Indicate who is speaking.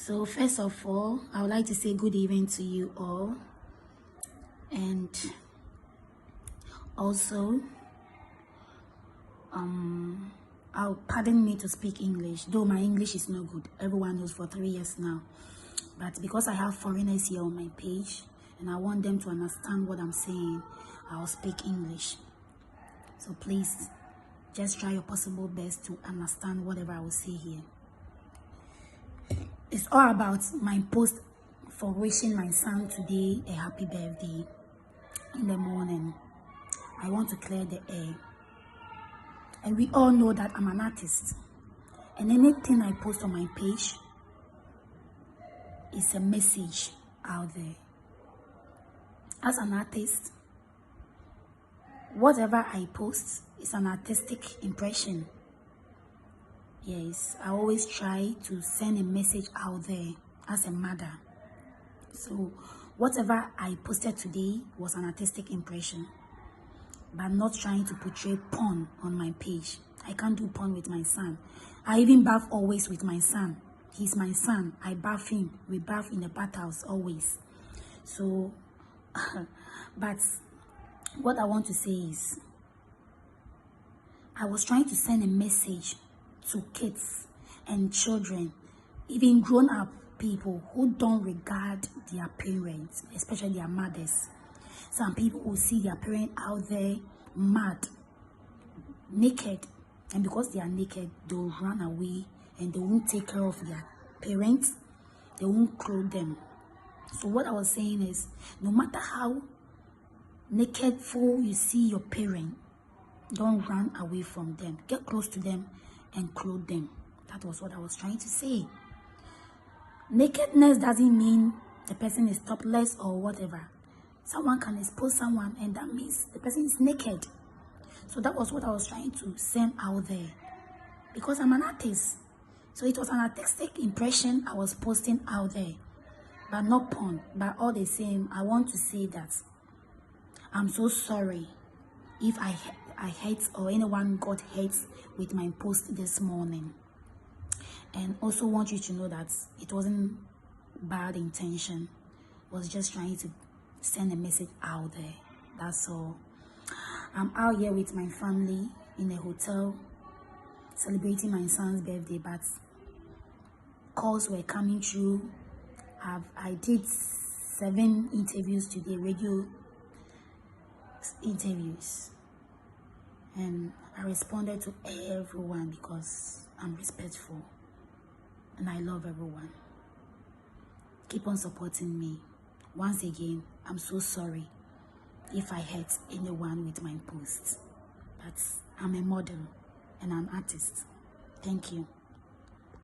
Speaker 1: So first of all, I would like to say good evening to you all, and also pardon me to speak English, though my English is no good. Everyone knows for 3 years now, but because I have foreigners here on my page and I want them to understand what I'm saying, I'll speak English. So please just try your possible best to understand whatever I will say here. It's all about my post for wishing my son today a happy birthday in the morning. I want to clear the air. And we all know that I'm an artist. And anything I post on my page is a message out there. As an artist, whatever I post is an artistic impression. Yes, I always try to send a message out there as a mother. So whatever I posted today was an artistic impression, but I'm not trying to portray porn on my page. I can't do porn with my son. I even bath always with my son. He's my son. I bath him. We bath in the bathhouse always. So, but what I want to say is, I was trying to send a message to kids and children, even grown-up people who don't regard their parents, especially their mothers. Some people will see their parent out there mad, naked, and because they are naked, they'll run away and they won't take care of their parents. They won't clothe them. So what I was saying is, no matter how naked fool you see your parent, don't run away from them. Get close to them and clothe them. That was what I was trying to say. Nakedness doesn't mean the person is topless or whatever. Someone can expose someone and that means the person is naked. So that was what I was trying to send out there, because I'm an artist. So it was an artistic impression I was posting out there, but not porn. But all the same, I want to say that I'm so sorry if I hate or anyone got hate with my post this morning. And also want you to know that it wasn't bad intention. I was just trying to send a message out there. That's all. I'm out here with my family in a hotel celebrating my son's birthday, but calls were coming through. I did 7 interviews today, radio interviews, and I responded to everyone because I'm respectful and I love everyone. Keep on supporting me. Once again, I'm so sorry if I hurt anyone with my posts, but I'm a model and an artist. Thank you.